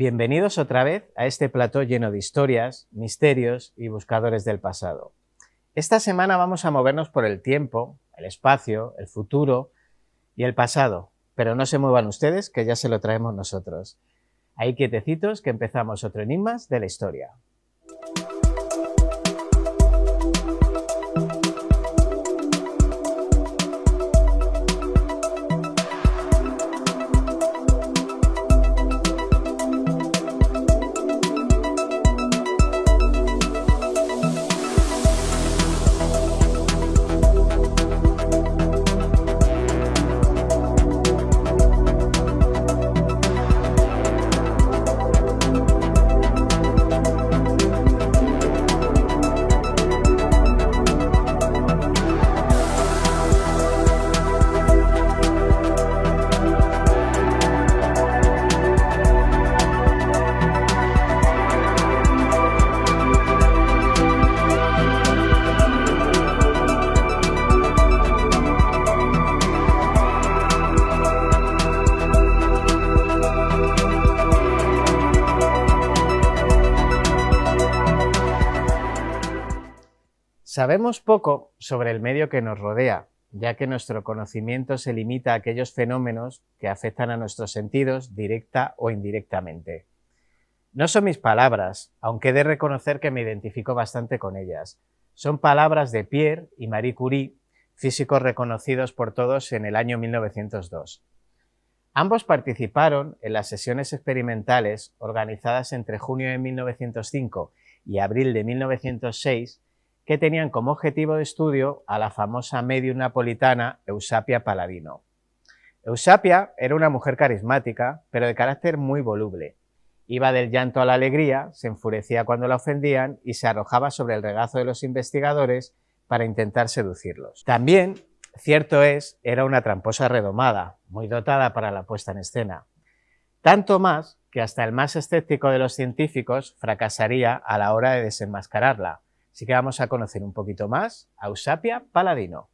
Bienvenidos otra vez a este plató lleno de historias, misterios y buscadores del pasado. Esta semana vamos a movernos por el tiempo, el espacio, el futuro y el pasado, pero no se muevan ustedes que ya se lo traemos nosotros. Ahí quietecitos que empezamos otro Enigmas de la historia. Sabemos poco sobre el medio que nos rodea, ya que nuestro conocimiento se limita a aquellos fenómenos que afectan a nuestros sentidos directa o indirectamente. No son mis palabras, aunque he de reconocer que me identifico bastante con ellas. Son palabras de Pierre y Marie Curie, físicos reconocidos por todos en el año 1902. Ambos participaron en las sesiones experimentales organizadas entre junio de 1905 y abril de 1906, que tenían como objetivo de estudio a la famosa médium napolitana Eusapia Palladino. Eusapia era una mujer carismática, pero de carácter muy voluble. Iba del llanto a la alegría, se enfurecía cuando la ofendían y se arrojaba sobre el regazo de los investigadores para intentar seducirlos. También, cierto es, era una tramposa redomada, muy dotada para la puesta en escena. Tanto más que hasta el más escéptico de los científicos fracasaría a la hora de desenmascararla. Así que vamos a conocer un poquito más a Eusapia Palladino.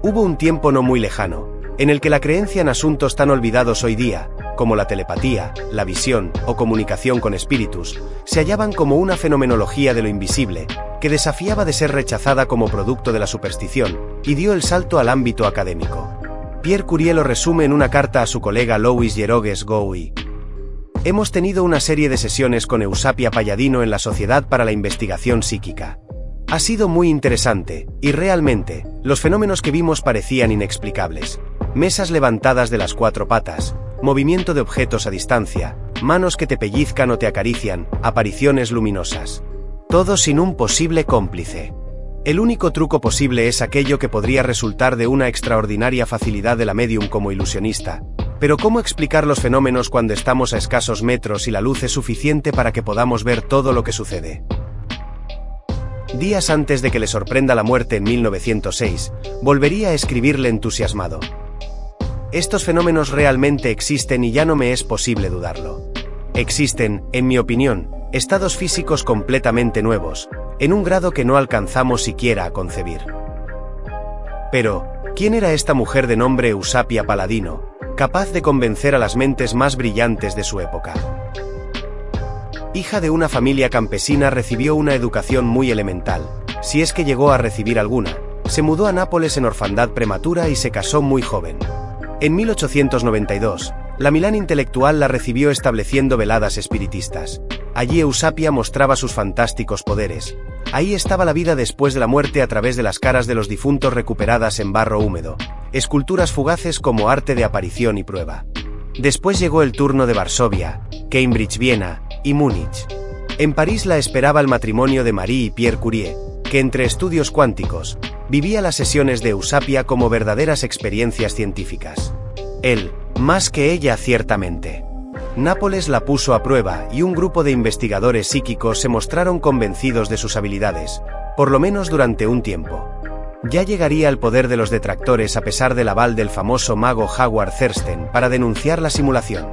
Hubo un tiempo no muy lejano, en el que la creencia en asuntos tan olvidados hoy día, como la telepatía, la visión o comunicación con espíritus, se hallaban como una fenomenología de lo invisible, que desafiaba de ser rechazada como producto de la superstición, y dio el salto al ámbito académico. Pierre Curie lo resume en una carta a su colega Louis Geroges Gouy. Hemos tenido una serie de sesiones con Eusapia Palladino en la Sociedad para la Investigación Psíquica. Ha sido muy interesante, y realmente, los fenómenos que vimos parecían inexplicables. Mesas levantadas de las cuatro patas, movimiento de objetos a distancia, manos que te pellizcan o te acarician, apariciones luminosas. Todo sin un posible cómplice. El único truco posible es aquello que podría resultar de una extraordinaria facilidad de la medium como ilusionista. Pero ¿cómo explicar los fenómenos cuando estamos a escasos metros y la luz es suficiente para que podamos ver todo lo que sucede? Días antes de que le sorprenda la muerte en 1906, volvería a escribirle entusiasmado. Estos fenómenos realmente existen y ya no me es posible dudarlo. Existen, en mi opinión, estados físicos completamente nuevos, en un grado que no alcanzamos siquiera a concebir. Pero, ¿quién era esta mujer de nombre Eusapia Palladino, capaz de convencer a las mentes más brillantes de su época? Hija de una familia campesina, recibió una educación muy elemental, si es que llegó a recibir alguna. Se mudó a Nápoles en orfandad prematura y se casó muy joven. En 1892, la Milán intelectual la recibió estableciendo veladas espiritistas. Allí Eusapia mostraba sus fantásticos poderes. Ahí estaba la vida después de la muerte a través de las caras de los difuntos recuperadas en barro húmedo, esculturas fugaces como arte de aparición y prueba. Después llegó el turno de Varsovia, Cambridge, Viena y Múnich. En París la esperaba el matrimonio de Marie y Pierre Curie, que entre estudios cuánticos, vivía las sesiones de Eusapia como verdaderas experiencias científicas. Él, más que ella ciertamente. Nápoles la puso a prueba y un grupo de investigadores psíquicos se mostraron convencidos de sus habilidades, por lo menos durante un tiempo. Ya llegaría el poder de los detractores a pesar del aval del famoso mago Howard Thurston para denunciar la simulación.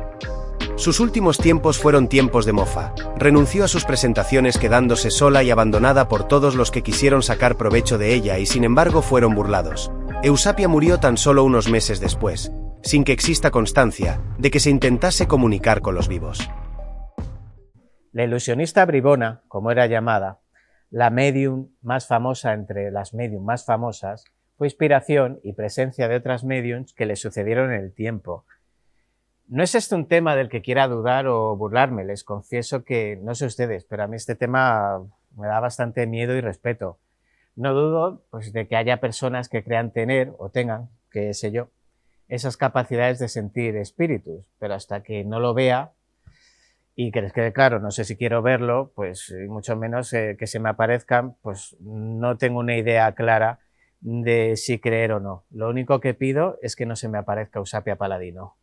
Sus últimos tiempos fueron tiempos de mofa. Renunció a sus presentaciones quedándose sola y abandonada por todos los que quisieron sacar provecho de ella y sin embargo fueron burlados. Eusapia murió tan solo unos meses después. sin que exista constancia de que se intentase comunicar con los vivos. La ilusionista bribona, como era llamada, la medium más famosa entre las medium más famosas, fue inspiración y presencia de otras mediums que le sucedieron en el tiempo. No es este un tema del que quiera dudar o burlarme, les confieso que, no sé ustedes, pero a mí este tema me da bastante miedo y respeto. No dudo pues, de que haya personas que crean tener o tengan, qué sé yo, esas capacidades de sentir espíritus, pero hasta que no lo vea y que les quede claro, no sé si quiero verlo, pues y mucho menos que se me aparezcan, pues no tengo una idea clara de si creer o no. Lo único que pido es que no se me aparezca Eusapia Paladino.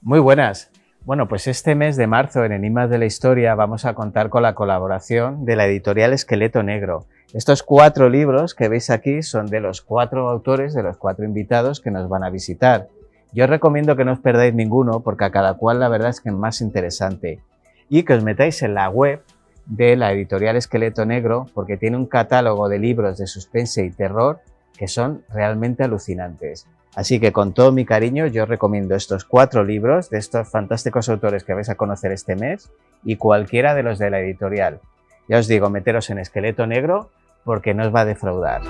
Muy buenas. Bueno, pues este mes de marzo en Enigmas de la Historia vamos a contar con la colaboración de la editorial Esqueleto Negro. Estos 4 libros que veis aquí son de los 4 autores, de los 4 invitados que nos van a visitar. Yo os recomiendo que no os perdáis ninguno porque a cada cual la verdad es que es más interesante y que os metáis en la web de la editorial Esqueleto Negro porque tiene un catálogo de libros de suspense y terror que son realmente alucinantes. Así que con todo mi cariño yo os recomiendo estos 4 libros de estos fantásticos autores que vais a conocer este mes y cualquiera de los de la editorial. Ya os digo, meteros en Esqueleto Negro porque no os va a defraudar.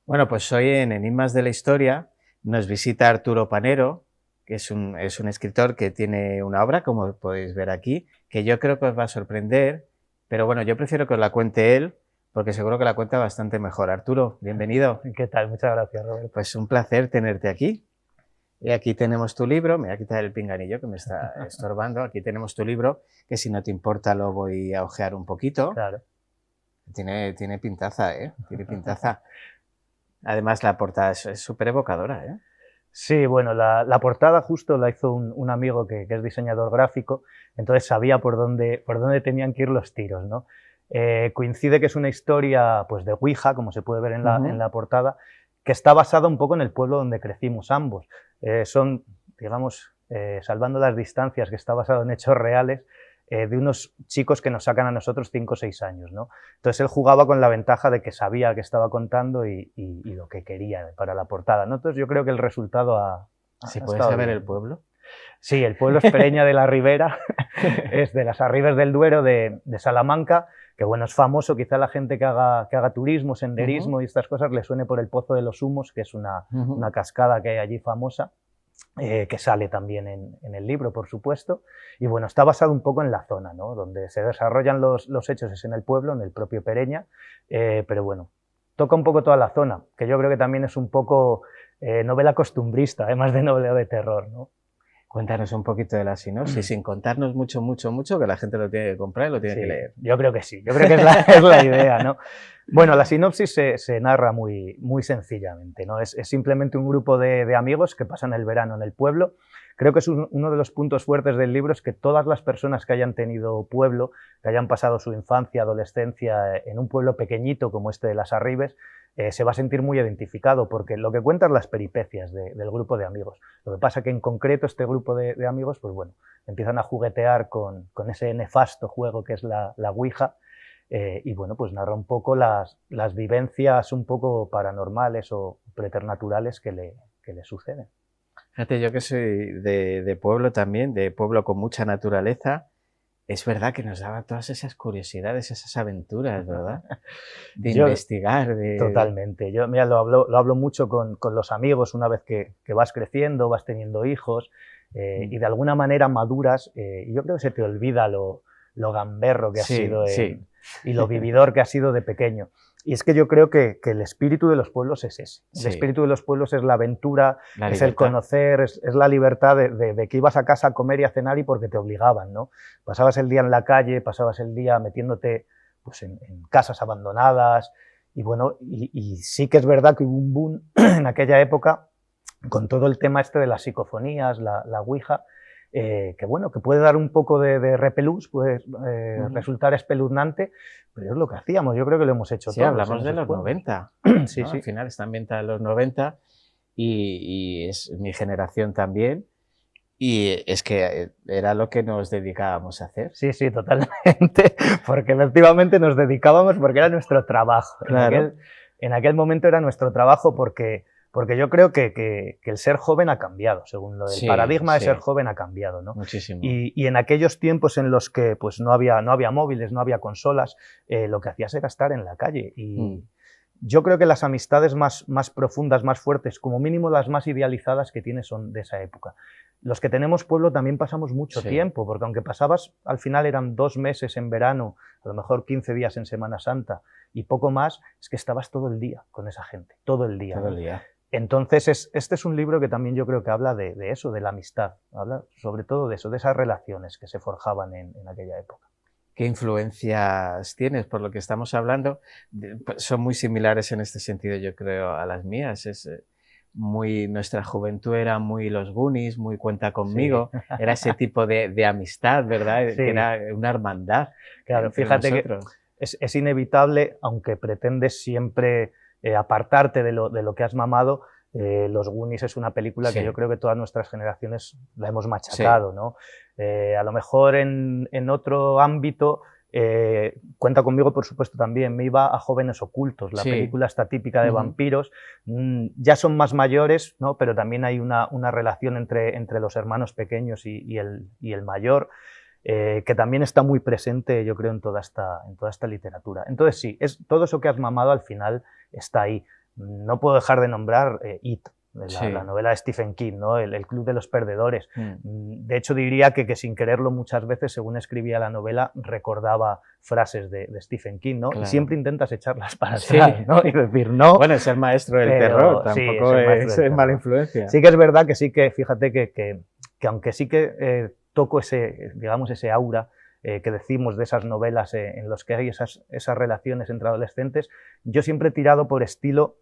Bueno, pues hoy en Enigmas de la Historia nos visita Arturo Panero, que es un escritor que tiene una obra, como podéis ver aquí, que yo creo que os va a sorprender, pero bueno, yo prefiero que os la cuente él, porque seguro que la cuenta bastante mejor. Arturo, bienvenido. ¿Qué tal? Muchas gracias, Roberto. Pues un placer tenerte aquí. Y aquí tenemos tu libro, me voy a quitar el pinganillo que me está estorbando, aquí tenemos tu libro, que si no te importa lo voy a ojear un poquito. Claro. Tiene pintaza, ¿eh? Tiene pintaza. Además la portada es súper evocadora, ¿eh? Sí, bueno, la portada justo la hizo un amigo que es diseñador gráfico, entonces sabía por dónde tenían que ir los tiros, ¿no? Coincide que es una historia pues, de Ouija, como se puede ver en la portada, que está basada un poco en el pueblo donde crecimos ambos. Son, digamos, salvando las distancias, que está basado en hechos reales, de unos chicos que nos sacan a nosotros 5 o 6 años, ¿no? Entonces él jugaba con la ventaja de que sabía que estaba contando y lo que quería para la portada, ¿no? Entonces yo creo que el resultado ¿Si puedes saber el pueblo? Sí, el pueblo es Pereña de la Ribera, es de las Arribes del Duero de Salamanca, que bueno, es famoso, quizá la gente que haga turismo, senderismo y estas cosas le suene por el Pozo de los Humos, que es una cascada que hay allí famosa, que sale también en el libro, por supuesto, y bueno, está basado un poco en la zona, ¿no? Donde se desarrollan los hechos es en el pueblo, en el propio Pereña, pero bueno, toca un poco toda la zona, que yo creo que también es un poco novela costumbrista, además de novela de terror, ¿no? Cuéntanos un poquito de la sinopsis, sin contarnos mucho, que la gente lo tiene que comprar y lo tiene que leer. Yo creo que sí, yo creo que es la idea, ¿no? Bueno, la sinopsis se narra muy sencillamente, ¿no? Es simplemente un grupo de amigos que pasan el verano en el pueblo. Creo que es uno de los puntos fuertes del libro, es que todas las personas que hayan tenido pueblo, que hayan pasado su infancia, adolescencia en un pueblo pequeñito como este de las Arribes, se va a sentir muy identificado, porque lo que cuenta es las peripecias del grupo de amigos. Lo que pasa que en concreto este grupo de amigos, pues bueno, empiezan a juguetear con ese nefasto juego que es la Ouija, y bueno, pues narra un poco las vivencias un poco paranormales o preternaturales que le suceden. Fíjate, yo que soy de pueblo también, de pueblo con mucha naturaleza, es verdad que nos daba todas esas curiosidades, esas aventuras, ¿verdad? De investigar. Totalmente. Yo mira, lo hablo mucho con los amigos una vez que vas creciendo, vas teniendo hijos y de alguna manera maduras y yo creo que se te olvida lo gamberro que has sido y lo vividor que has sido de pequeño. Y es que yo creo que el espíritu de los pueblos es ese. El espíritu de los pueblos es la aventura, es el conocer, es la libertad de que ibas a casa a comer y a cenar y porque te obligaban, ¿no? Pasabas el día en la calle, pasabas el día metiéndote pues, en casas abandonadas y bueno, y sí que es verdad que hubo un boom en aquella época con todo el tema este de las psicofonías, la Ouija, que bueno, que puede dar un poco de repelús, puede resultar espeluznante, pero es lo que hacíamos, yo creo que lo hemos hecho todos. Hablamos de los 90, sí, ¿no? Al final está ambientada en los 90 y es mi generación también, Y es que era lo que nos dedicábamos a hacer. Sí, sí, totalmente, porque efectivamente nos dedicábamos porque era nuestro trabajo. Claro. En aquel momento era nuestro trabajo porque yo creo que el ser joven ha cambiado, según el paradigma de ser joven ha cambiado, ¿no? Muchísimo. Y en aquellos tiempos en los que pues, no había móviles, no había consolas, lo que hacías era estar en la calle. Y yo creo que las amistades más profundas, más fuertes, como mínimo las más idealizadas que tienes son de esa época. Los que tenemos pueblo también pasamos mucho tiempo, porque aunque pasabas, al final eran 2 meses en verano, a lo mejor 15 días en Semana Santa y poco más, es que estabas todo el día con esa gente, todo el día. Todo el día. Entonces, este es un libro que también yo creo que habla de eso, de la amistad, habla sobre todo de eso, de esas relaciones que se forjaban en aquella época. ¿Qué influencias tienes? Por lo que estamos hablando, son muy similares en este sentido, yo creo, a las mías. Nuestra juventud era muy los Goonies, muy Cuenta conmigo, era ese tipo de amistad, ¿verdad? Que era una hermandad. Claro, fíjate nosotros. Que es inevitable, aunque pretendes siempre apartarte de lo que has mamado. Los Goonies es una película que yo creo que todas nuestras generaciones la hemos machacado, ¿no? A lo mejor en otro ámbito, Cuenta conmigo, por supuesto, también me iba a Jóvenes ocultos, la película esta típica de vampiros. Ya son más mayores, ¿no? Pero también hay una relación entre los hermanos pequeños y el mayor, que también está muy presente, yo creo, en toda esta literatura. Entonces sí, todo eso que has mamado al final está ahí. No puedo dejar de nombrar It, la novela de Stephen King, ¿no? El Club de los Perdedores. De hecho, diría que sin quererlo muchas veces, según escribía la novela, recordaba frases de Stephen King, ¿no? Claro. Y siempre intentas echarlas para atrás, ¿no? Y decir, no. Bueno, es el maestro del terror, tampoco es mala influencia. Sí que es verdad que fíjate que aunque sí que toco digamos, ese aura que decimos de esas novelas en los que hay esas relaciones entre adolescentes, yo siempre he tirado por estilo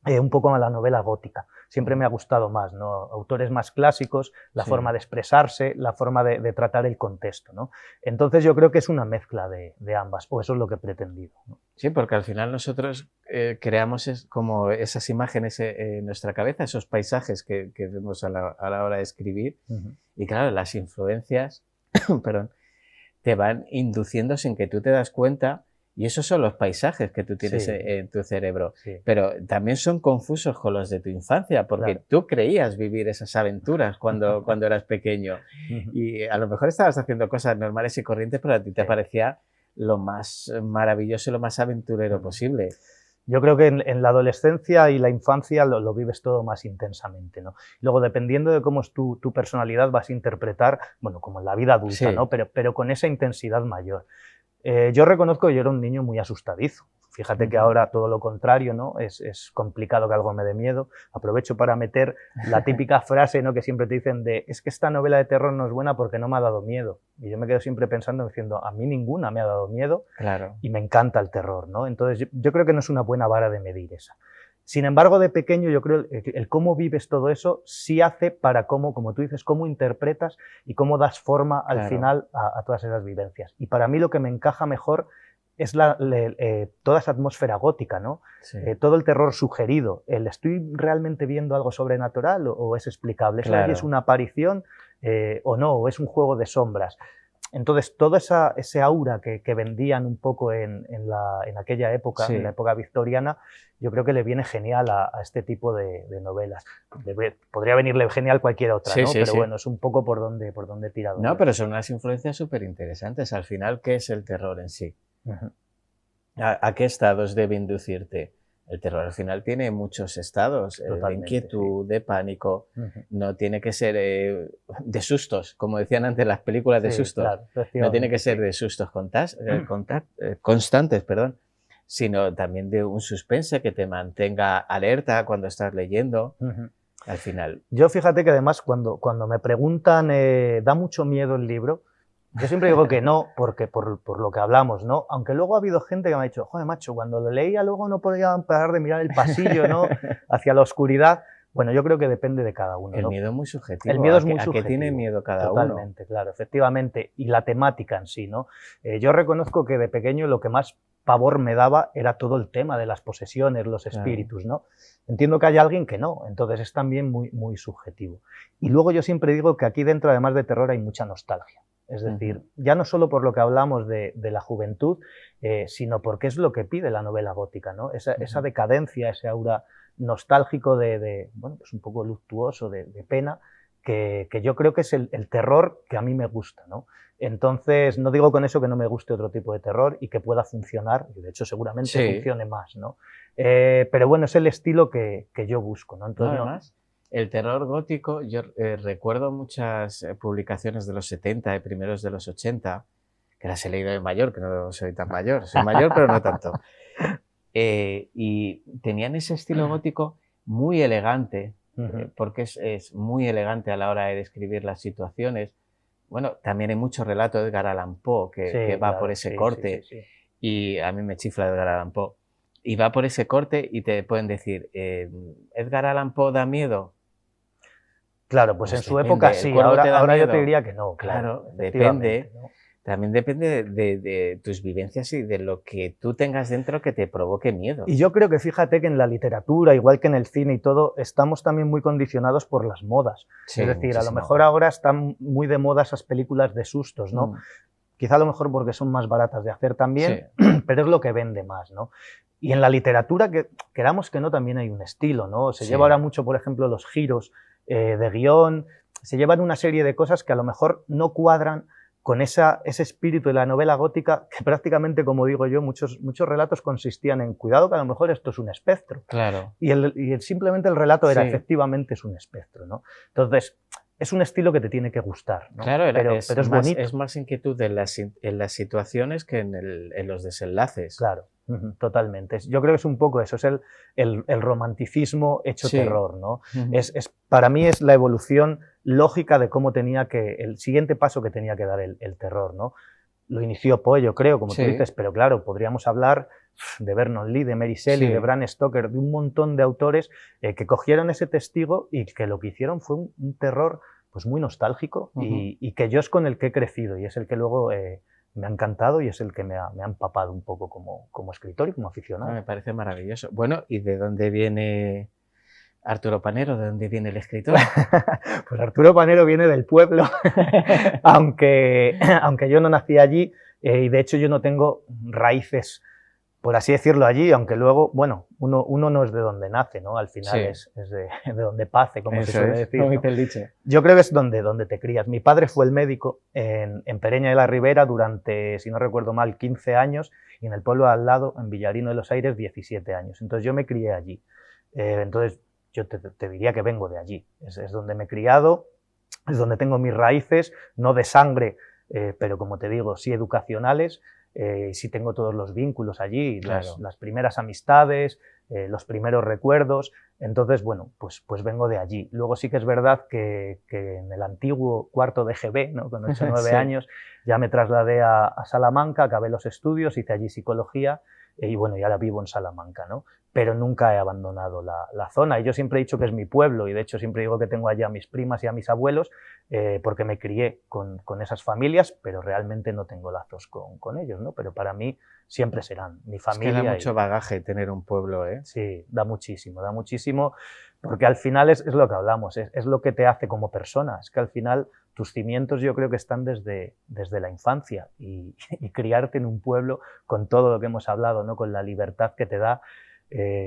un poco a la novela gótica. Siempre me ha gustado más, ¿no? Autores más clásicos, la forma de expresarse, la forma de tratar el contexto, ¿no? Entonces yo creo que es una mezcla de ambas, o eso es lo que he pretendido, ¿no? Sí, porque al final nosotros creamos como esas imágenes en nuestra cabeza, esos paisajes que vemos a la hora de escribir, y claro, las influencias perdón, te van induciendo sin que tú te das cuenta. Y esos son los paisajes que tú tienes en tu cerebro. Pero también son confusos con los de tu infancia, porque tú creías vivir esas aventuras cuando eras pequeño. Y a lo mejor estabas haciendo cosas normales y corrientes, pero a ti te parecía lo más maravilloso y lo más aventurero posible. Yo creo que en la adolescencia y la infancia lo vives todo más intensamente, ¿no? Luego, dependiendo de cómo es tu personalidad, vas a interpretar, bueno, como en la vida adulta, ¿no? Pero con esa intensidad mayor. Yo reconozco que yo era un niño muy asustadizo. Fíjate que ahora todo lo contrario, ¿no? Es complicado que algo me dé miedo. Aprovecho para meter la típica frase, ¿no? Que siempre te dicen es que esta novela de terror no es buena porque no me ha dado miedo. Y yo me quedo siempre pensando, diciendo, a mí ninguna me ha dado miedo. Claro. Y me encanta el terror, ¿no? Entonces yo creo que no es una buena vara de medir esa. Sin embargo, de pequeño yo creo el cómo vives todo eso sí hace para como tú dices, cómo interpretas y cómo das forma al final a todas esas vivencias. Y para mí lo que me encaja mejor es toda esa atmósfera gótica, ¿no? Todo el terror sugerido. ¿Estoy realmente viendo algo sobrenatural o es explicable? ¿Es una aparición o no? ¿O es un juego de sombras? Entonces, todo ese aura que vendían un poco en aquella época, en la época victoriana, yo creo que le viene genial a este tipo de novelas. Podría venirle genial cualquier otra, ¿no? Pero bueno, es un poco por donde he tirado. No, pero son unas influencias súper interesantes. Al final, ¿qué es el terror en sí? ¿A qué estados debe inducirte? El terror al final tiene muchos estados, de inquietud, de pánico, no tiene que ser de sustos, como decían antes las películas de sustos, no tiene que ser de sustos constantes, sino también de un suspense que te mantenga alerta cuando estás leyendo, al final. Yo fíjate que además cuando me preguntan, ¿da mucho miedo el libro? Yo siempre digo que no, porque por lo que hablamos, ¿no? Aunque luego ha habido gente que me ha dicho, joder, macho, cuando lo leía luego no podía parar de mirar el pasillo, ¿no? Hacia la oscuridad. Bueno, yo creo que depende de cada uno, ¿no? El miedo es muy subjetivo. El miedo es muy subjetivo. ¿A qué tiene miedo cada uno? Totalmente, claro, efectivamente. Y la temática en sí, ¿no? Yo reconozco que de pequeño lo que más pavor me daba era todo el tema de las posesiones, los espíritus, ¿no? Entiendo que hay alguien que no, entonces es también muy, muy subjetivo. Y luego yo siempre digo que aquí dentro, además de terror, hay mucha nostalgia. Es decir, ya no solo por lo que hablamos de la juventud, sino porque es lo que pide la novela gótica, ¿no? Esa decadencia, ese aura nostálgico bueno, pues un poco luctuoso, de pena, que yo creo que es el terror que a mí me gusta, ¿no? Entonces, no digo con eso que no me guste otro tipo de terror y que pueda funcionar, y de hecho seguramente funcione más, ¿no? Pero bueno, es el estilo que yo busco, ¿no? Entonces, además, el terror gótico, yo recuerdo muchas publicaciones de los 70 y primeros de los 80, que las he leído de mayor, que no soy tan mayor, soy mayor pero no tanto, y tenían ese estilo gótico muy elegante, porque es muy elegante a la hora de describir las situaciones. Bueno, también hay mucho relato de Edgar Allan Poe que va por ese corte, y a mí me chifla Edgar Allan Poe, y va por ese corte y te pueden decir, ¿Edgar Allan Poe da miedo? Claro, pues en su época sí, ahora yo te diría que no. Claro, depende. ¿No? También depende de tus vivencias y de lo que tú tengas dentro que te provoque miedo. Y yo creo que fíjate que en la literatura, igual que en el cine y todo, estamos también muy condicionados por las modas. Sí, es decir, a lo mejor ahora están muy de moda esas películas de sustos, ¿no? Quizá a lo mejor porque son más baratas de hacer también, pero es lo que vende más, ¿no? Y en la literatura, que queramos que no, también hay un estilo, ¿no? Se lleva ahora mucho, por ejemplo, los giros de guión, se llevan una serie de cosas que a lo mejor no cuadran con ese espíritu de la novela gótica, que prácticamente, como digo yo, muchos relatos consistían en cuidado que a lo mejor esto es un espectro. Claro. Y simplemente el relato era efectivamente es un espectro, ¿no? Entonces, es un estilo que te tiene que gustar, ¿no? Claro, pero es bonito. Es más inquietud en las situaciones que en los desenlaces. Claro, totalmente. Yo creo que es un poco eso, es el romanticismo hecho terror, ¿no? Para mí es la evolución lógica de cómo el siguiente paso que tenía que dar el terror, ¿no? Lo inició Poe, yo creo, como tú dices, pero claro, podríamos hablar de Vernon Lee, de Mary Shelley, de Bram Stoker, de un montón de autores que cogieron ese testigo y que lo que hicieron fue un terror pues muy nostálgico y que yo es con el que he crecido y es el que luego me ha encantado y es el que me ha empapado un poco como escritor y como aficionado. Me parece maravilloso. Bueno, ¿y de dónde viene Arturo Panero? ¿De dónde viene el escritor? Pues Arturo Panero viene del pueblo, aunque yo no nací allí y de hecho yo no tengo raíces, por así decirlo, allí, aunque luego, bueno, uno no es de donde nace, ¿no? Al final es de donde pace, como se suele decir, ¿no? Dice el dicho. Yo creo que es donde te crías. Mi padre fue el médico en Pereña de la Ribera durante, si no recuerdo mal, 15 años y en el pueblo al lado, en Villarino de los Aires, 17 años. Entonces yo me crié allí. Entonces yo te diría que vengo de allí. Es donde me he criado, es donde tengo mis raíces, no de sangre, pero como te digo, sí educacionales. Sí tengo todos los vínculos allí, claro. las primeras amistades, los primeros recuerdos, entonces, bueno, pues vengo de allí. Luego sí que es verdad que en el antiguo cuarto de GB, ¿no? Con 8 o 9 años, ya me trasladé a Salamanca, acabé los estudios, hice allí psicología y bueno, ya ahora vivo en Salamanca, ¿no? Pero nunca he abandonado la zona y yo siempre he dicho que es mi pueblo y de hecho siempre digo que tengo allí a mis primas y a mis abuelos porque me crié con esas familias, pero realmente no tengo lazos con ellos, ¿no? Pero para mí siempre serán mi familia. Es que da mucho bagaje tener un pueblo, ¿eh? Sí, da muchísimo, porque al final es lo que hablamos, es lo que te hace como persona, es que al final tus cimientos yo creo que están desde la infancia y criarte en un pueblo con todo lo que hemos hablado, ¿no? Con la libertad que te da,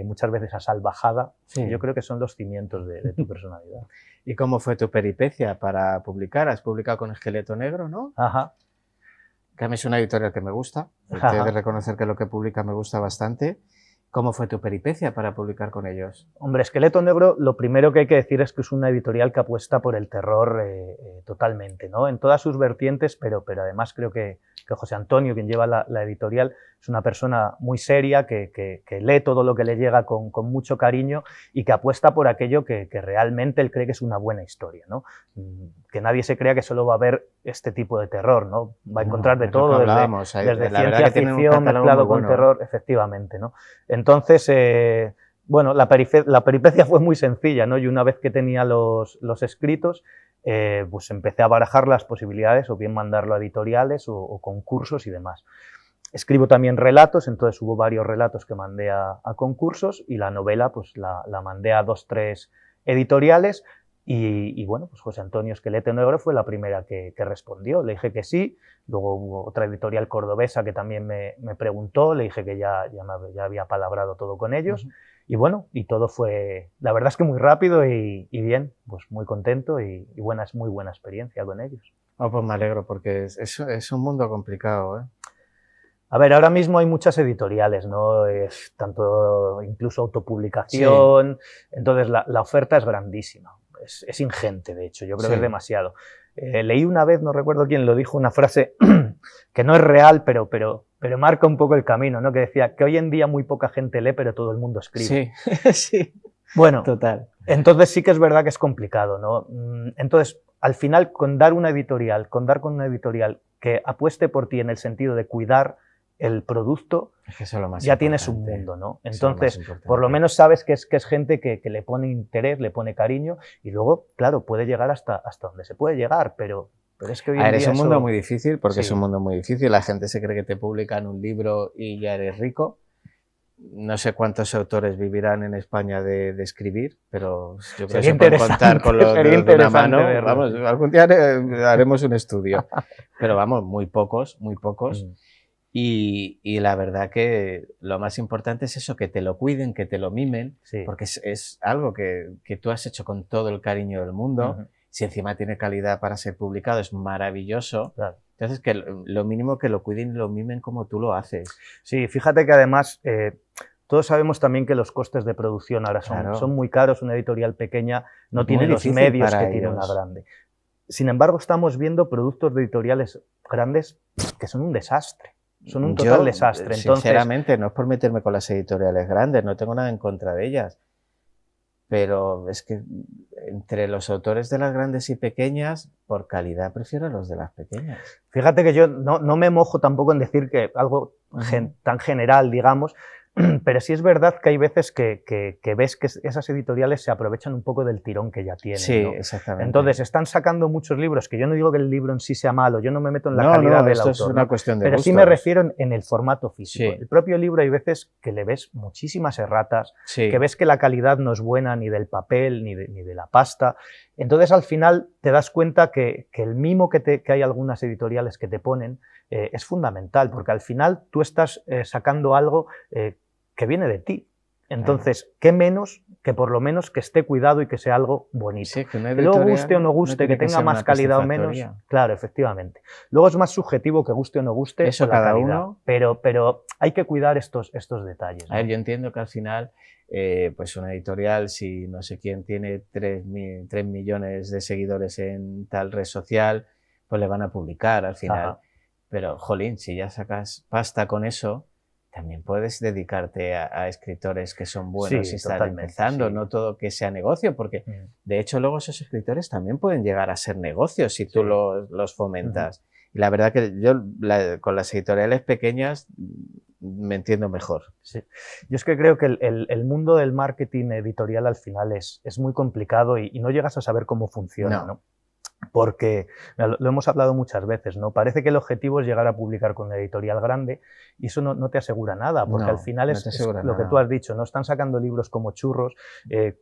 muchas veces a salvajada, yo creo que son los cimientos de tu personalidad. ¿Y cómo fue tu peripecia para publicar? Has publicado con Esqueleto Negro, ¿no? Ajá. Que a mí es una editorial que me gusta, tengo que reconocer que lo que publica me gusta bastante. ¿Cómo fue tu peripecia para publicar con ellos? Hombre, Esqueleto Negro, lo primero que hay que decir es que es una editorial que apuesta por el terror totalmente, ¿no? En todas sus vertientes, pero además creo que José Antonio, quien lleva la editorial, es una persona muy seria, que lee todo lo que le llega con mucho cariño y que apuesta por aquello que realmente él cree que es una buena historia, ¿no? Que nadie se crea que solo va a ver este tipo de terror, ¿no? Va a encontrar de todo, desde ciencia ficción mezclado con terror, efectivamente, ¿no? Entonces, bueno, la peripecia fue muy sencilla, ¿no? Y una vez que tenía los escritos, pues empecé a barajar las posibilidades, o bien mandarlo a editoriales o concursos y demás. Escribo también relatos, entonces hubo varios relatos que mandé a concursos y la novela pues la mandé a 2, 3 editoriales y bueno, pues José Antonio Esquelete Negro fue la primera que respondió, le dije que sí, luego hubo otra editorial cordobesa que también me preguntó, le dije que ya había palabrado todo con ellos y bueno, y todo fue, la verdad es que muy rápido y bien, pues muy contento y muy buena experiencia con ellos. Oh, pues me alegro porque es un mundo complicado, ¿eh? A ver, ahora mismo hay muchas editoriales, ¿no? Tanto incluso autopublicación, sí. Entonces la oferta es grandísima, es ingente, de hecho, yo creo que es demasiado. Leí una vez, no recuerdo quién lo dijo, una frase que no es real, pero marca un poco el camino, ¿no? Que decía que hoy en día muy poca gente lee, pero todo el mundo escribe. Sí, sí. Bueno, total. Entonces sí que es verdad que es complicado, ¿no? Entonces, al final, con dar con una editorial que apueste por ti en el sentido de cuidar el producto, es lo más ya importante. Tienes un mundo, ¿no? Entonces, por lo menos sabes que es gente que le pone interés, le pone cariño y luego, claro, puede llegar hasta donde se puede llegar, pero es que hoy en día es un mundo muy difícil, porque sí. Es un mundo muy difícil. La gente se cree que te publican un libro y ya eres rico. No sé cuántos autores vivirán en España de escribir, pero yo creo que se pueden contar con los dedos de una mano. Vamos, algún día haremos un estudio. Pero vamos, muy pocos, muy pocos. Y la verdad que lo más importante es eso, que te lo cuiden, que te lo mimen, sí. Porque es algo que tú has hecho con todo el cariño del mundo. Si encima tiene calidad para ser publicado, es maravilloso. Claro. Entonces, que lo mínimo que lo cuiden y lo mimen como tú lo haces. Sí, fíjate que además todos sabemos también que los costes de producción ahora son muy caros. Una editorial pequeña no tiene los medios que tiene una grande. Sin embargo, estamos viendo productos de editoriales grandes que son un desastre. Son un total desastre. Entonces, sinceramente, no es por meterme con las editoriales grandes, no tengo nada en contra de ellas. Pero es que entre los autores de las grandes y pequeñas, por calidad prefiero los de las pequeñas. Fíjate que yo no me mojo tampoco en decir que algo tan general, digamos, pero sí es verdad que hay veces que ves que esas editoriales se aprovechan un poco del tirón que ya tienen. Sí, ¿no? exactamente. Entonces están sacando muchos libros, que yo no digo que el libro en sí sea malo, yo no me meto en la calidad del autor. Es una cuestión de pero gustos. Sí me refiero en el formato físico. Sí. El propio libro hay veces que le ves muchísimas erratas, sí. Que ves que la calidad no es buena ni del papel ni de la pasta. Entonces al final te das cuenta que el mimo que hay algunas editoriales que te ponen es fundamental, porque al final tú estás sacando algo que viene de ti. Entonces, ¿qué menos que por lo menos que esté cuidado y que sea algo bonito? Sí, que luego guste o no guste, que tenga más calidad o menos. Claro, efectivamente. Luego es más subjetivo que guste o no guste. Eso cada uno. Pero hay que cuidar estos detalles, ¿no? A ver, yo entiendo que al final, pues una editorial, si no sé quién tiene 3 millones de seguidores en tal red social, pues le van a publicar al final. Ajá. Pero, jolín, si ya sacas pasta con eso, también puedes dedicarte a escritores que son buenos y están empezando, no todo que sea negocio, porque de hecho luego esos escritores también pueden llegar a ser negocios si tú los fomentas. Y la verdad que yo con las editoriales pequeñas me entiendo mejor. Sí. Yo es que creo que el mundo del marketing editorial al final es muy complicado y no llegas a saber cómo funciona, ¿no? Porque lo hemos hablado muchas veces, ¿no? Parece que el objetivo es llegar a publicar con una editorial grande y eso no te asegura nada, porque al final es lo que tú has dicho, no están sacando libros como churros.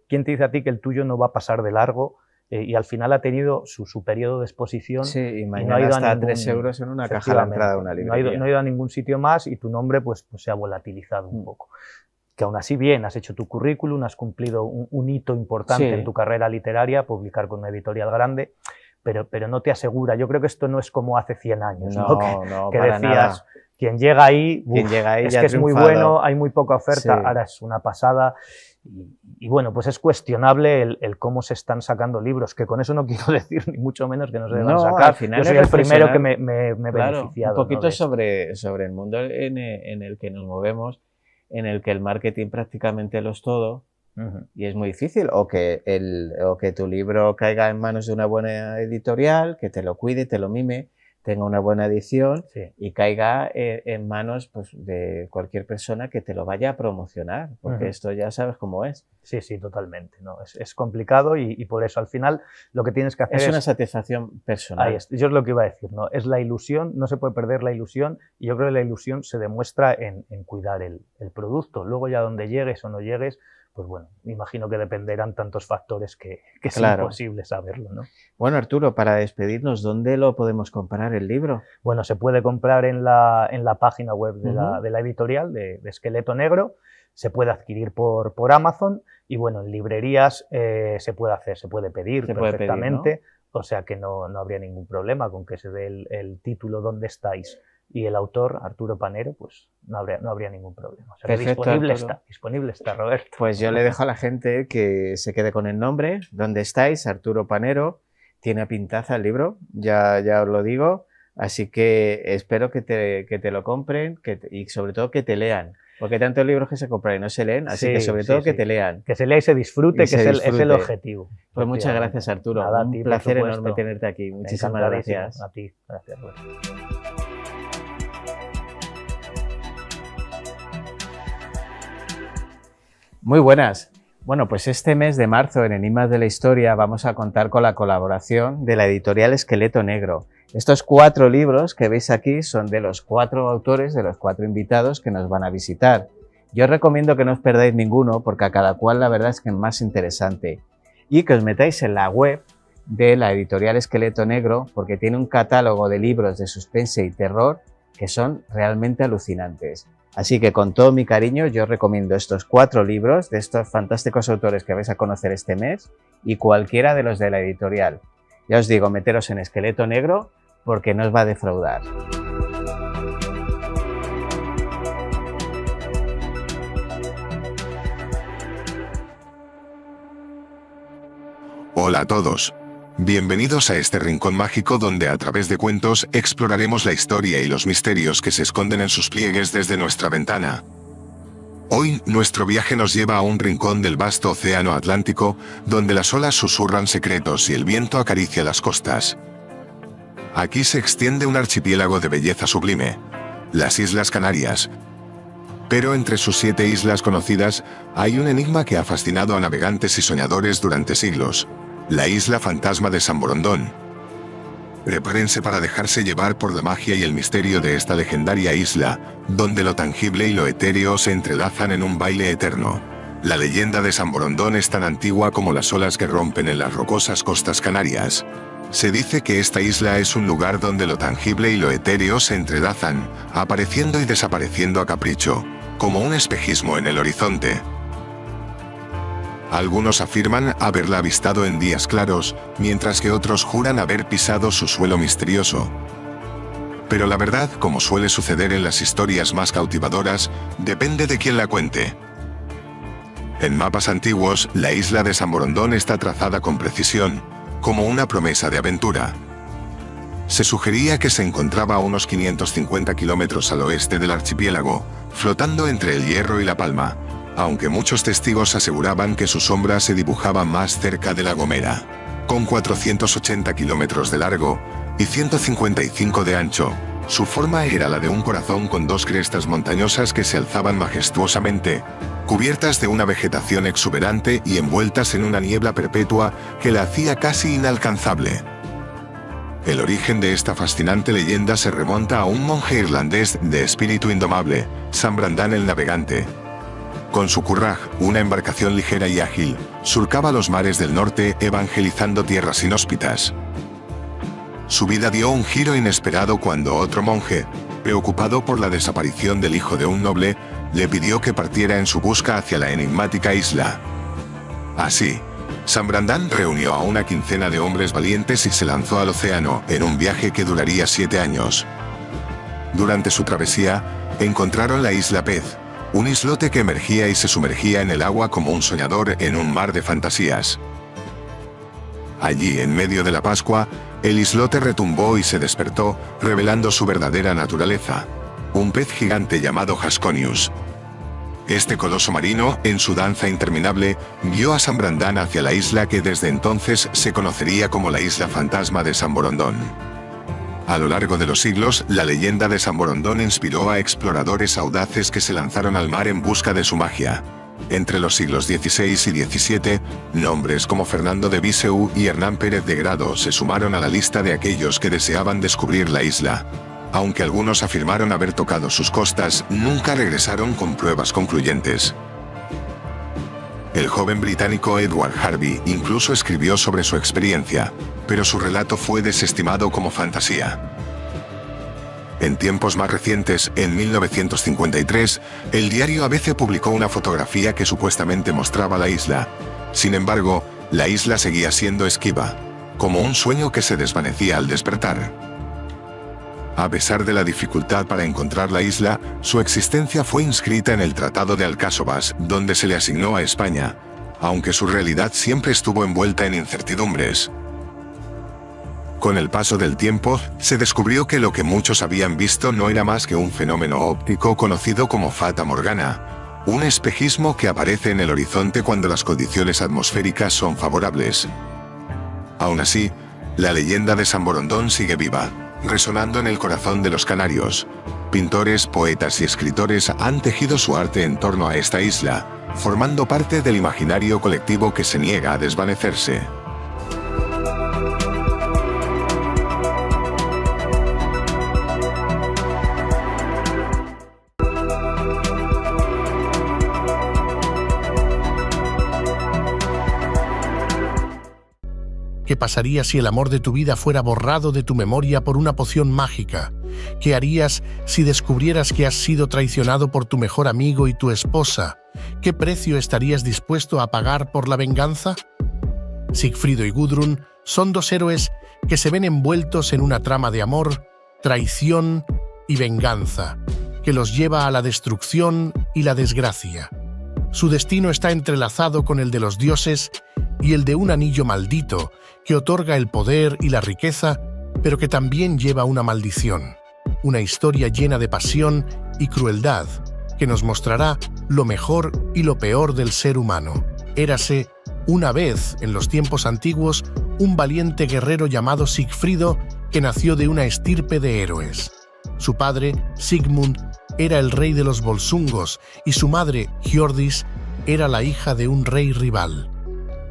¿Quién te dice a ti que el tuyo no va a pasar de largo? Y al final ha tenido su periodo de exposición. Sí, y mañana no ha ido está a 3 euros en una caja a la entrada de una librería. No ha ido a ningún sitio más y tu nombre pues se ha volatilizado un poco. Que aún así bien, has hecho tu currículum, has cumplido un hito importante en tu carrera literaria, publicar con una editorial grande, pero no te asegura. Yo creo que esto no es como hace 100 años, ¿no? Que decías, nada. Quien llega ahí, es que es muy bueno, hay muy poca oferta, ahora es una pasada. Y bueno, pues es cuestionable el cómo se están sacando libros, que con eso no quiero decir ni mucho menos que no se deban sacar. Al final yo soy el primero que me he beneficiado. Un poquito sobre el mundo en el que nos movemos, en el que el marketing prácticamente lo es todo. Y es muy difícil, o que tu libro caiga en manos de una buena editorial, que te lo cuide, te lo mime, tenga una buena edición Sí. y caiga en manos pues, de cualquier persona que te lo vaya a promocionar, porque esto ya sabes cómo es. Sí, sí, totalmente. ¿No? Es complicado y por eso al final lo que tienes que hacer Es una satisfacción personal. Ahí es, yo es lo que iba a decir, ¿no? Es la ilusión, no se puede perder la ilusión, y yo creo que la ilusión se demuestra en cuidar el producto. Luego ya donde llegues o no llegues, pues bueno, me imagino que dependerán tantos factores que es imposible saberlo, ¿no? Bueno, Arturo, para despedirnos, ¿dónde lo podemos comprar el libro? Bueno, se puede comprar en la página web de la editorial de Esqueleto Negro, se puede adquirir por Amazon y bueno, en librerías se puede pedir perfectamente, ¿no? O sea que no habría ningún problema con que se dé el título ¿Dónde estáis? Y el autor, Arturo Panero, pues no habría ningún problema. O sea, perfecto, disponible está, Roberto. Pues yo le dejo a la gente que se quede con el nombre. ¿Dónde estáis? Arturo Panero. Tiene pintaza el libro, ya os lo digo. Así que espero que te lo compren y sobre todo que te lean. Porque hay tantos libros que se compran y no se leen, así que sobre todo que te lean. Que se lea y se disfrute, es el objetivo. Pues muchas gracias, Arturo. Nada, un placer enorme tenerte aquí. Muchísimas gracias. A ti, gracias. Muy buenas. Bueno, pues este mes de marzo en Enigmas de la Historia vamos a contar con la colaboración de la editorial Esqueleto Negro. Estos 4 libros que veis aquí son de los 4 autores, de los 4 invitados que nos van a visitar. Yo os recomiendo que no os perdáis ninguno porque a cada cual la verdad es que es más interesante. Y que os metáis en la web de la editorial Esqueleto Negro porque tiene un catálogo de libros de suspense y terror que son realmente alucinantes. Así que con todo mi cariño yo os recomiendo estos 4 libros de estos fantásticos autores que vais a conocer este mes y cualquiera de los de la editorial. Ya os digo, meteros en Esqueleto Negro porque no os va a defraudar. Hola a todos. Bienvenidos a este rincón mágico donde a través de cuentos exploraremos la historia y los misterios que se esconden en sus pliegues desde nuestra ventana. Hoy, nuestro viaje nos lleva a un rincón del vasto océano Atlántico, donde las olas susurran secretos y el viento acaricia las costas. Aquí se extiende un archipiélago de belleza sublime, las Islas Canarias. Pero entre sus 7 islas conocidas, hay un enigma que ha fascinado a navegantes y soñadores durante siglos. La isla fantasma de San Borondón. Prepárense para dejarse llevar por la magia y el misterio de esta legendaria isla, donde lo tangible y lo etéreo se entrelazan en un baile eterno. La leyenda de San Borondón es tan antigua como las olas que rompen en las rocosas costas canarias. Se dice que esta isla es un lugar donde lo tangible y lo etéreo se entrelazan, apareciendo y desapareciendo a capricho, como un espejismo en el horizonte. Algunos afirman haberla avistado en días claros, mientras que otros juran haber pisado su suelo misterioso. Pero la verdad, como suele suceder en las historias más cautivadoras, depende de quién la cuente. En mapas antiguos, la isla de San Borondón está trazada con precisión, como una promesa de aventura. Se sugería que se encontraba a unos 550 kilómetros al oeste del archipiélago, flotando entre el Hierro y La Palma, aunque muchos testigos aseguraban que su sombra se dibujaba más cerca de La Gomera. Con 480 kilómetros de largo y 155 de ancho, su forma era la de un corazón con 2 crestas montañosas que se alzaban majestuosamente, cubiertas de una vegetación exuberante y envueltas en una niebla perpetua que la hacía casi inalcanzable. El origen de esta fascinante leyenda se remonta a un monje irlandés de espíritu indomable, San Brandán el Navegante. Con su curraj, una embarcación ligera y ágil, surcaba los mares del norte evangelizando tierras inhóspitas. Su vida dio un giro inesperado cuando otro monje, preocupado por la desaparición del hijo de un noble, le pidió que partiera en su busca hacia la enigmática isla. Así, San Brandán reunió a una quincena de hombres valientes y se lanzó al océano en un viaje que duraría 7 años. Durante su travesía, encontraron la isla Pez, un islote que emergía y se sumergía en el agua como un soñador en un mar de fantasías. Allí, en medio de la Pascua, el islote retumbó y se despertó, revelando su verdadera naturaleza, un pez gigante llamado Hasconius. Este coloso marino, en su danza interminable, guió a San Brandán hacia la isla que desde entonces se conocería como la isla fantasma de San Borondón. A lo largo de los siglos, la leyenda de San Borondón inspiró a exploradores audaces que se lanzaron al mar en busca de su magia. Entre los siglos XVI y XVII, nombres como Fernando de Viseu y Hernán Pérez de Grado se sumaron a la lista de aquellos que deseaban descubrir la isla. Aunque algunos afirmaron haber tocado sus costas, nunca regresaron con pruebas concluyentes. El joven británico Edward Harvey incluso escribió sobre su experiencia, pero su relato fue desestimado como fantasía. En tiempos más recientes, en 1953, el diario ABC publicó una fotografía que supuestamente mostraba la isla. Sin embargo, la isla seguía siendo esquiva, como un sueño que se desvanecía al despertar. A pesar de la dificultad para encontrar la isla, su existencia fue inscrita en el Tratado de Alcáçovas, donde se le asignó a España, aunque su realidad siempre estuvo envuelta en incertidumbres. Con el paso del tiempo, se descubrió que lo que muchos habían visto no era más que un fenómeno óptico conocido como Fata Morgana, un espejismo que aparece en el horizonte cuando las condiciones atmosféricas son favorables. Aún así, la leyenda de San Borondón sigue viva, resonando en el corazón de los canarios. Pintores, poetas y escritores han tejido su arte en torno a esta isla, formando parte del imaginario colectivo que se niega a desvanecerse. ¿Qué pasaría si el amor de tu vida fuera borrado de tu memoria por una poción mágica? ¿Qué harías si descubrieras que has sido traicionado por tu mejor amigo y tu esposa? ¿Qué precio estarías dispuesto a pagar por la venganza? Sigfrido y Gudrun son dos héroes que se ven envueltos en una trama de amor, traición y venganza, que los lleva a la destrucción y la desgracia. Su destino está entrelazado con el de los dioses y el de un anillo maldito que otorga el poder y la riqueza, pero que también lleva una maldición. Una historia llena de pasión y crueldad que nos mostrará lo mejor y lo peor del ser humano. Érase, una vez, en los tiempos antiguos, un valiente guerrero llamado Sigfrido que nació de una estirpe de héroes. Su padre, Sigmund, era el rey de los volsungos y su madre, Hjordis, era la hija de un rey rival.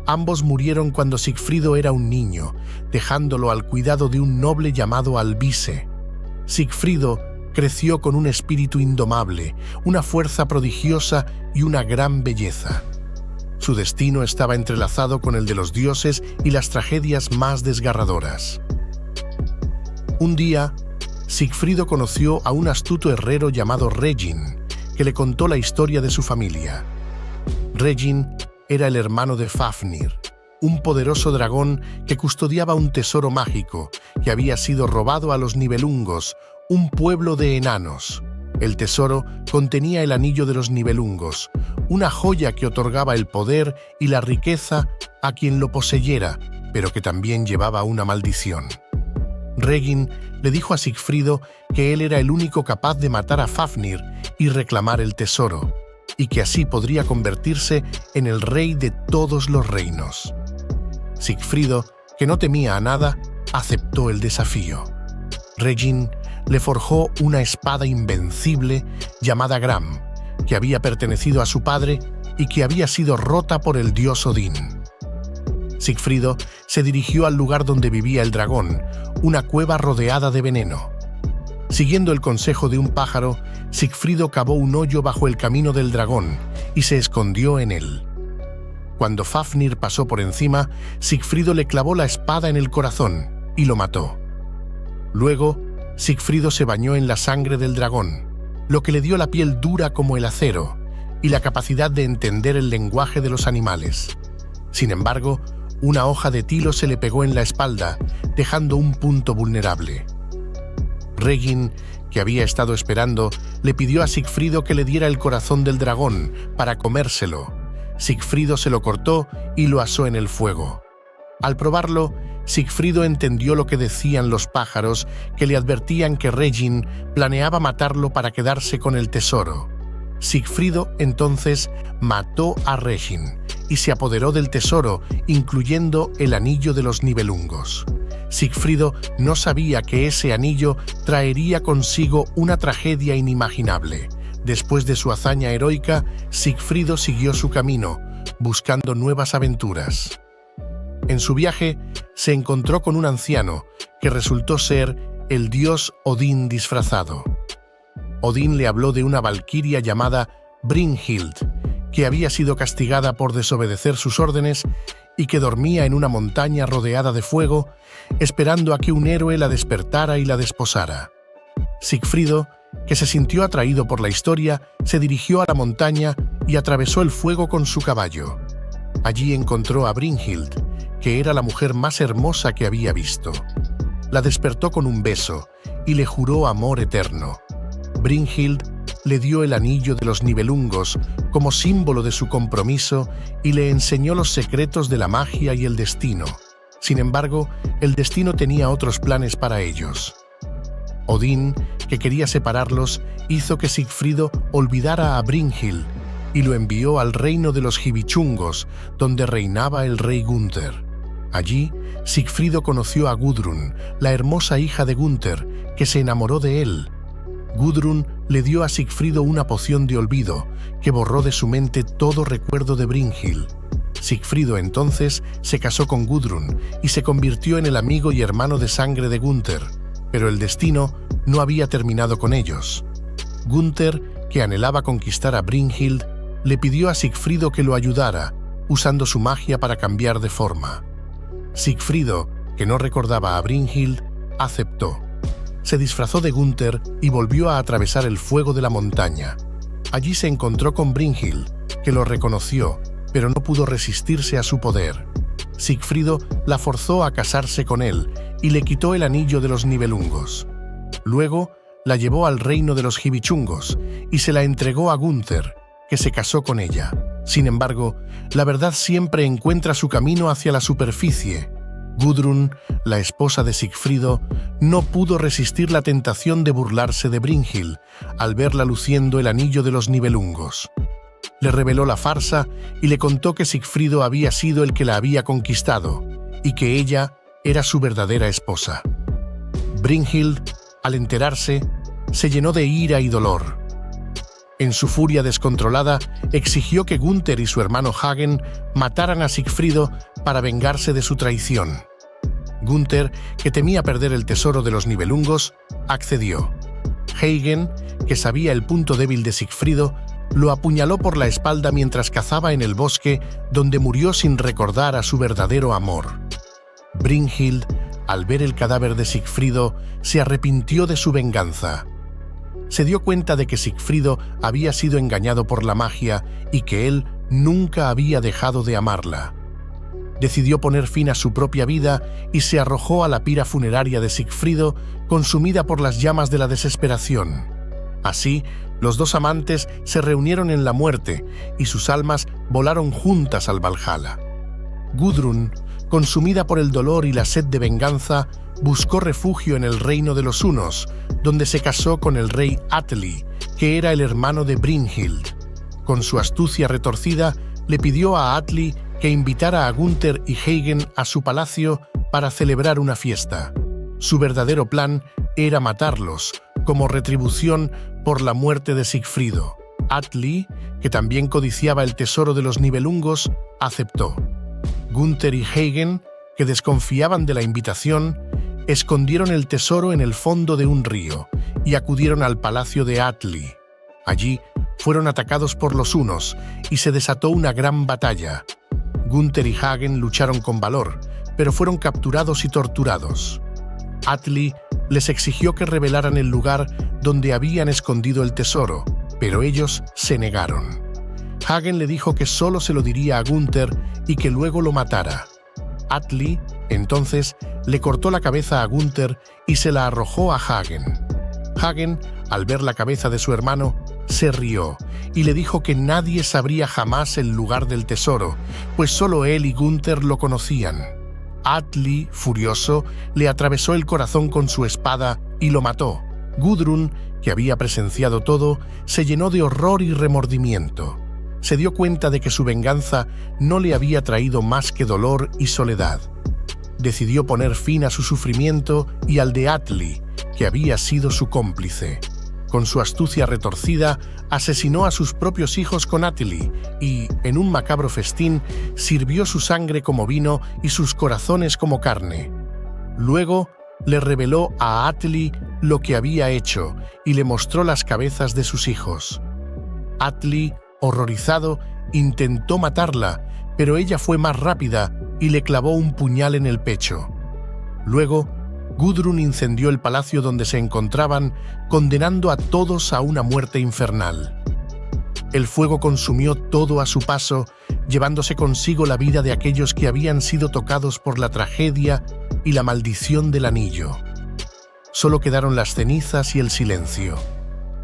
Ambos murieron cuando Sigfrido era un niño, dejándolo al cuidado de un noble llamado Albise. Sigfrido creció con un espíritu indomable, una fuerza prodigiosa y una gran belleza. Su destino estaba entrelazado con el de los dioses y las tragedias más desgarradoras. Un día, Sigfrido conoció a un astuto herrero llamado Regin, que le contó la historia de su familia. Regin era el hermano de Fafnir, un poderoso dragón que custodiaba un tesoro mágico que había sido robado a los Nibelungos, un pueblo de enanos. El tesoro contenía el anillo de los Nibelungos, una joya que otorgaba el poder y la riqueza a quien lo poseyera, pero que también llevaba una maldición. Regin le dijo a Sigfrido que él era el único capaz de matar a Fafnir y reclamar el tesoro, y que así podría convertirse en el rey de todos los reinos. Sigfrido, que no temía a nada, aceptó el desafío. Regin le forjó una espada invencible llamada Gram, que había pertenecido a su padre y que había sido rota por el dios Odín. Sigfrido se dirigió al lugar donde vivía el dragón, una cueva rodeada de veneno. Siguiendo el consejo de un pájaro, Sigfrido cavó un hoyo bajo el camino del dragón y se escondió en él. Cuando Fafnir pasó por encima, Sigfrido le clavó la espada en el corazón y lo mató. Luego, Sigfrido se bañó en la sangre del dragón, lo que le dio la piel dura como el acero y la capacidad de entender el lenguaje de los animales. Sin embargo, una hoja de tilo se le pegó en la espalda, dejando un punto vulnerable. Regin, que había estado esperando, le pidió a Sigfrido que le diera el corazón del dragón para comérselo. Sigfrido se lo cortó y lo asó en el fuego. Al probarlo, Sigfrido entendió lo que decían los pájaros, que le advertían que Regin planeaba matarlo para quedarse con el tesoro. Sigfrido entonces mató a Regin y se apoderó del tesoro, incluyendo el anillo de los Nibelungos. Sigfrido no sabía que ese anillo traería consigo una tragedia inimaginable. Después de su hazaña heroica, Sigfrido siguió su camino, buscando nuevas aventuras. En su viaje, se encontró con un anciano, que resultó ser el dios Odín disfrazado. Odín le habló de una valquiria llamada Brynhild, que había sido castigada por desobedecer sus órdenes y que dormía en una montaña rodeada de fuego, esperando a que un héroe la despertara y la desposara. Sigfrido, que se sintió atraído por la historia, se dirigió a la montaña y atravesó el fuego con su caballo. Allí encontró a Brynhild, que era la mujer más hermosa que había visto. La despertó con un beso y le juró amor eterno. Brynhild le dio el anillo de los Nibelungos como símbolo de su compromiso y le enseñó los secretos de la magia y el destino. Sin embargo, el destino tenía otros planes para ellos. Odín, que quería separarlos, hizo que Sigfrido olvidara a Brynhild y lo envió al reino de los Gibichungos, donde reinaba el rey Gunther. Allí, Sigfrido conoció a Gudrun, la hermosa hija de Gunther, que se enamoró de él. Gudrun le dio a Sigfrido una poción de olvido, que borró de su mente todo recuerdo de Brynhild. Sigfrido entonces se casó con Gudrun y se convirtió en el amigo y hermano de sangre de Gunther, pero el destino no había terminado con ellos. Gunther, que anhelaba conquistar a Brynhild, le pidió a Sigfrido que lo ayudara, usando su magia para cambiar de forma. Sigfrido, que no recordaba a Brynhild, aceptó. Se disfrazó de Gunther y volvió a atravesar el fuego de la montaña. Allí se encontró con Brynhild, que lo reconoció, pero no pudo resistirse a su poder. Sigfrido la forzó a casarse con él y le quitó el anillo de los Nibelungos. Luego la llevó al reino de los Gibichungos y se la entregó a Gunther, que se casó con ella. Sin embargo, la verdad siempre encuentra su camino hacia la superficie. Gudrun, la esposa de Sigfrido, no pudo resistir la tentación de burlarse de Brynhild al verla luciendo el anillo de los Nibelungos. Le reveló la farsa y le contó que Sigfrido había sido el que la había conquistado y que ella era su verdadera esposa. Brynhild, al enterarse, se llenó de ira y dolor. En su furia descontrolada, exigió que Gunther y su hermano Hagen mataran a Sigfrido para vengarse de su traición. Gunther, que temía perder el tesoro de los Nibelungos, accedió. Hagen, que sabía el punto débil de Sigfrido, lo apuñaló por la espalda mientras cazaba en el bosque, donde murió sin recordar a su verdadero amor. Brynhild, al ver el cadáver de Sigfrido, se arrepintió de su venganza. Se dio cuenta de que Sigfrido había sido engañado por la magia y que él nunca había dejado de amarla. Decidió poner fin a su propia vida y se arrojó a la pira funeraria de Sigfrido, consumida por las llamas de la desesperación. Así, los dos amantes se reunieron en la muerte y sus almas volaron juntas al Valhalla. Gudrun, consumida por el dolor y la sed de venganza, buscó refugio en el reino de los hunos, donde se casó con el rey Atli, que era el hermano de Brynhild. Con su astucia retorcida, le pidió a Atli que invitara a Gunther y Hagen a su palacio para celebrar una fiesta. Su verdadero plan era matarlos, como retribución por la muerte de Sigfrido. Atli, que también codiciaba el tesoro de los Nibelungos, aceptó. Gunther y Hagen, que desconfiaban de la invitación, escondieron el tesoro en el fondo de un río y acudieron al palacio de Atli. Allí fueron atacados por los hunos y se desató una gran batalla. Gunther y Hagen lucharon con valor, pero fueron capturados y torturados. Atli les exigió que revelaran el lugar donde habían escondido el tesoro, pero ellos se negaron. Hagen le dijo que solo se lo diría a Gunther y que luego lo matara. Atli, entonces, le cortó la cabeza a Gunther y se la arrojó a Hagen. Hagen, al ver la cabeza de su hermano, se rió y le dijo que nadie sabría jamás el lugar del tesoro, pues solo él y Gunther lo conocían. Atli, furioso, le atravesó el corazón con su espada y lo mató. Gudrun, que había presenciado todo, se llenó de horror y remordimiento. se dio cuenta de que su venganza no le había traído más que dolor y soledad. Decidió poner fin a su sufrimiento y al de Atli, que había sido su cómplice. Con su astucia retorcida, asesinó a sus propios hijos con Atli y, en un macabro festín, sirvió su sangre como vino y sus corazones como carne. Luego, le reveló a Atli lo que había hecho y le mostró las cabezas de sus hijos. Atli, horrorizado, intentó matarla, pero ella fue más rápida y le clavó un puñal en el pecho. Luego, Gudrun incendió el palacio donde se encontraban, condenando a todos a una muerte infernal. El fuego consumió todo a su paso, llevándose consigo la vida de aquellos que habían sido tocados por la tragedia y la maldición del anillo. Solo quedaron las cenizas y el silencio.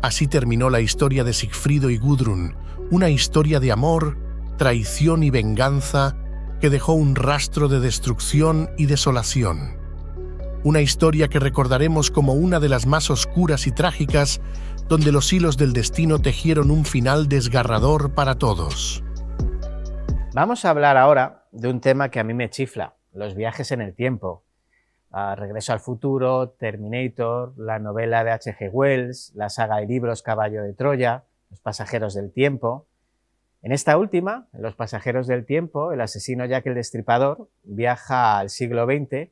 Así terminó la historia de Sigfrido y Gudrun, una historia de amor, traición y venganza que dejó un rastro de destrucción y desolación. Una historia que recordaremos como una de las más oscuras y trágicas, donde los hilos del destino tejieron un final desgarrador para todos. Vamos a hablar ahora de un tema que a mí me chifla, los viajes en el tiempo. Regreso al futuro, Terminator, la novela de H.G. Wells, la saga de libros Caballo de Troya, Los pasajeros del tiempo. En esta última, en Los pasajeros del tiempo, el asesino Jack el Destripador viaja al siglo XX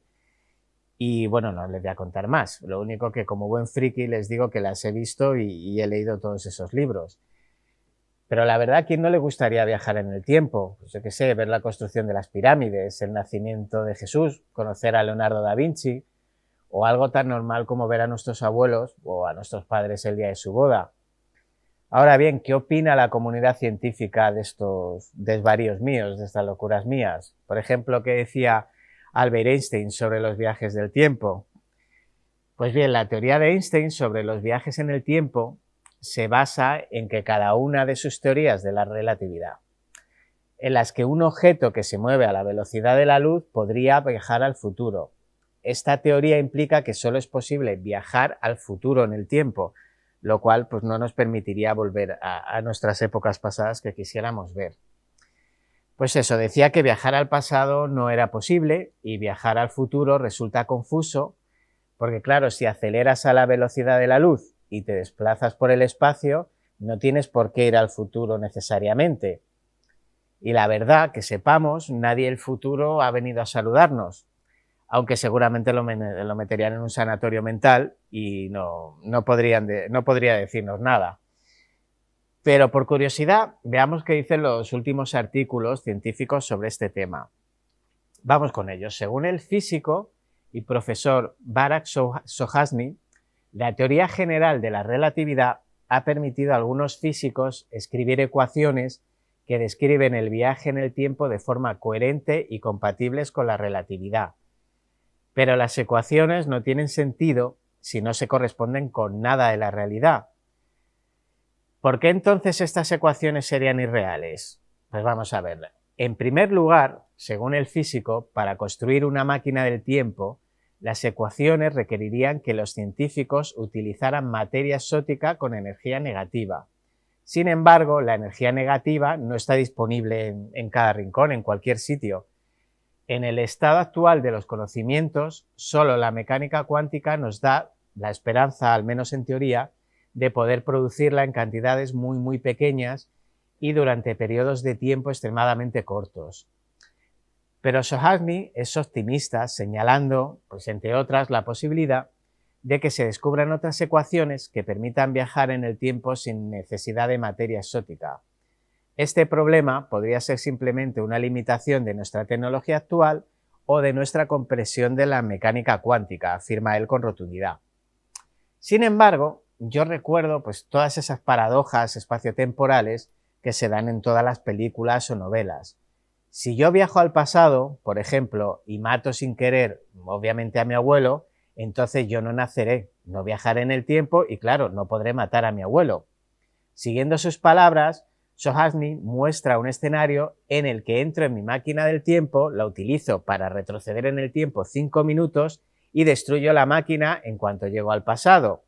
y bueno, no les voy a contar más. Lo único que como buen friki les digo que las he visto y he leído todos esos libros. Pero la verdad, ¿a quién no le gustaría viajar en el tiempo? Pues yo qué sé, ver la construcción de las pirámides, el nacimiento de Jesús, conocer a Leonardo da Vinci, o algo tan normal como ver a nuestros abuelos o a nuestros padres el día de su boda. Ahora bien, ¿qué opina la comunidad científica de estos desvaríos míos, de estas locuras mías? Por ejemplo, ¿qué decía Albert Einstein sobre los viajes del tiempo? Pues bien, la teoría de Einstein sobre los viajes en el tiempo se basa en que cada una de sus teorías de la relatividad, en las que un objeto que se mueve a la velocidad de la luz podría viajar al futuro. Esta teoría implica que solo es posible viajar al futuro en el tiempo, lo cual pues, no nos permitiría volver a nuestras épocas pasadas que quisiéramos ver. Pues eso, decía que viajar al pasado no era posible y viajar al futuro resulta confuso, porque claro, si aceleras a la velocidad de la luz y te desplazas por el espacio, no tienes por qué ir al futuro necesariamente. Y la verdad, que sepamos, nadie del futuro ha venido a saludarnos, aunque seguramente lo meterían en un sanatorio mental y no podría decirnos nada. Pero por curiosidad, veamos qué dicen los últimos artículos científicos sobre este tema. Vamos con ellos. Según el físico y profesor Barak Sohasny, la teoría general de la relatividad ha permitido a algunos físicos escribir ecuaciones que describen el viaje en el tiempo de forma coherente y compatibles con la relatividad. Pero las ecuaciones no tienen sentido si no se corresponden con nada de la realidad. ¿Por qué entonces estas ecuaciones serían irreales? Pues vamos a verla. En primer lugar, según el físico, para construir una máquina del tiempo, las ecuaciones requerirían que los científicos utilizaran materia exótica con energía negativa. Sin embargo, la energía negativa no está disponible en cada rincón, en cualquier sitio. En el estado actual de los conocimientos, solo la mecánica cuántica nos da la esperanza, al menos en teoría, de poder producirla en cantidades muy pequeñas y durante periodos de tiempo extremadamente cortos. Pero Sohasny es optimista, señalando, pues entre otras, la posibilidad de que se descubran otras ecuaciones que permitan viajar en el tiempo sin necesidad de materia exótica. Este problema podría ser simplemente una limitación de nuestra tecnología actual o de nuestra comprensión de la mecánica cuántica, afirma él con rotundidad. Sin embargo, yo recuerdo pues, todas esas paradojas espaciotemporales que se dan en todas las películas o novelas. Si yo viajo al pasado, por ejemplo, y mato sin querer, obviamente a mi abuelo, entonces yo no naceré, no viajaré en el tiempo y claro, no podré matar a mi abuelo. Siguiendo sus palabras, Sohasny muestra un escenario en el que entro en mi máquina del tiempo, la utilizo para retroceder en el tiempo 5 minutos y destruyo la máquina en cuanto llego al pasado.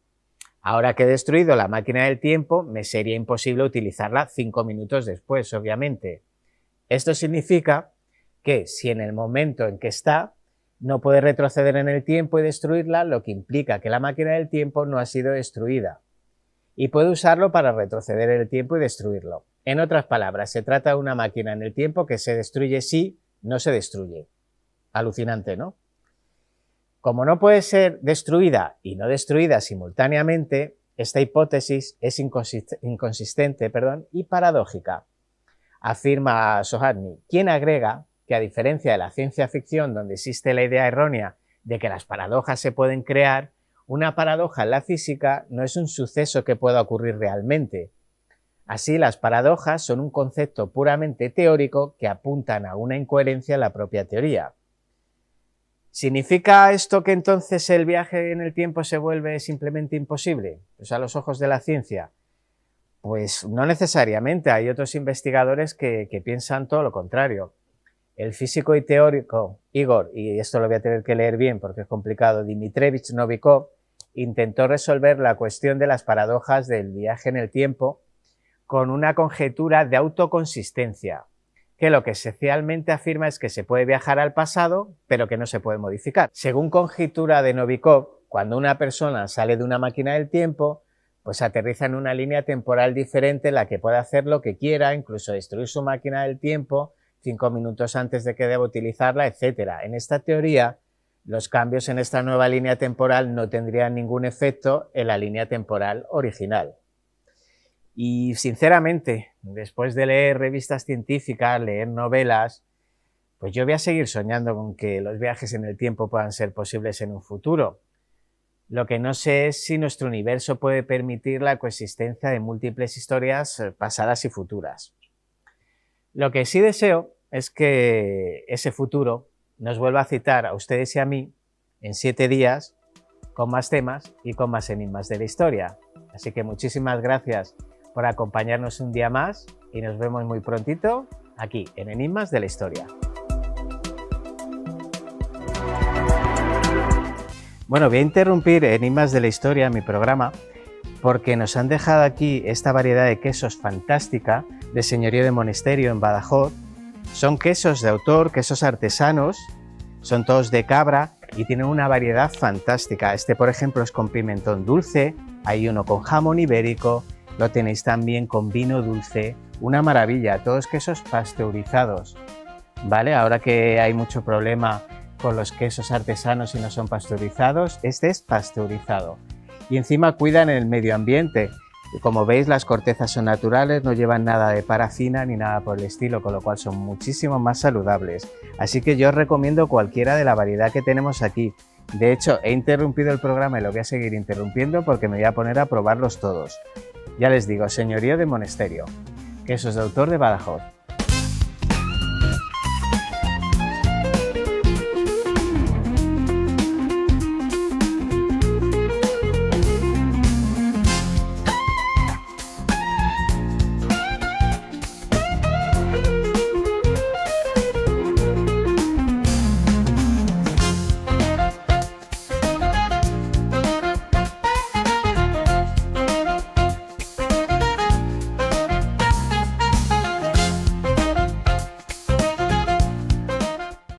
Ahora que he destruido la máquina del tiempo, me sería imposible utilizarla 5 minutos después, obviamente. Esto significa que si en el momento en que está, no puede retroceder en el tiempo y destruirla, lo que implica que la máquina del tiempo no ha sido destruida. Y puede usarlo para retroceder en el tiempo y destruirlo. En otras palabras, se trata de una máquina en el tiempo que se destruye si no se destruye. Alucinante, ¿no? Como no puede ser destruida y no destruida simultáneamente, esta hipótesis es inconsistente y paradójica. Afirma Sohadni, quien agrega que a diferencia de la ciencia ficción donde existe la idea errónea de que las paradojas se pueden crear, una paradoja en la física no es un suceso que pueda ocurrir realmente. Así, las paradojas son un concepto puramente teórico que apuntan a una incoherencia en la propia teoría. ¿Significa esto que entonces el viaje en el tiempo se vuelve simplemente imposible? Pues a los ojos de la ciencia. Pues no necesariamente, hay otros investigadores que piensan todo lo contrario. El físico y teórico Igor, y esto lo voy a tener que leer bien porque es complicado, Dmitrievich Novikov, intentó resolver la cuestión de las paradojas del viaje en el tiempo con una conjetura de autoconsistencia, que lo que esencialmente afirma es que se puede viajar al pasado, pero que no se puede modificar. Según conjetura de Novikov, cuando una persona sale de una máquina del tiempo, pues aterriza en una línea temporal diferente en la que puede hacer lo que quiera, incluso destruir su máquina del tiempo 5 minutos antes de que deba utilizarla, etc. En esta teoría, los cambios en esta nueva línea temporal no tendrían ningún efecto en la línea temporal original. Y sinceramente, después de leer revistas científicas, leer novelas, pues yo voy a seguir soñando con que los viajes en el tiempo puedan ser posibles en un futuro. Lo que no sé es si nuestro universo puede permitir la coexistencia de múltiples historias pasadas y futuras. Lo que sí deseo es que ese futuro nos vuelva a citar a ustedes y a mí en 7 días con más temas y con más enigmas de la historia. Así que muchísimas gracias por acompañarnos un día más y nos vemos muy prontito aquí en Enigmas de la Historia. Bueno, voy a interrumpir Enigmas de la Historia, mi programa, porque nos han dejado aquí esta variedad de quesos fantástica de Señorío de Monesterio en Badajoz. Son quesos de autor, quesos artesanos, son todos de cabra y tienen una variedad fantástica. Este, por ejemplo, es con pimentón dulce, hay uno con jamón ibérico, lo tenéis también con vino dulce, una maravilla, todos quesos pasteurizados, ¿vale? Ahora que hay mucho problema con los quesos artesanos y no son pasteurizados, este es pasteurizado. Y encima cuidan el medio ambiente. Como veis, las cortezas son naturales, no llevan nada de parafina ni nada por el estilo, con lo cual son muchísimo más saludables. Así que yo os recomiendo cualquiera de la variedad que tenemos aquí. De hecho, he interrumpido el programa y lo voy a seguir interrumpiendo porque me voy a poner a probarlos todos. Ya les digo, Señorío de Monesterio, quesos de autor de Badajoz.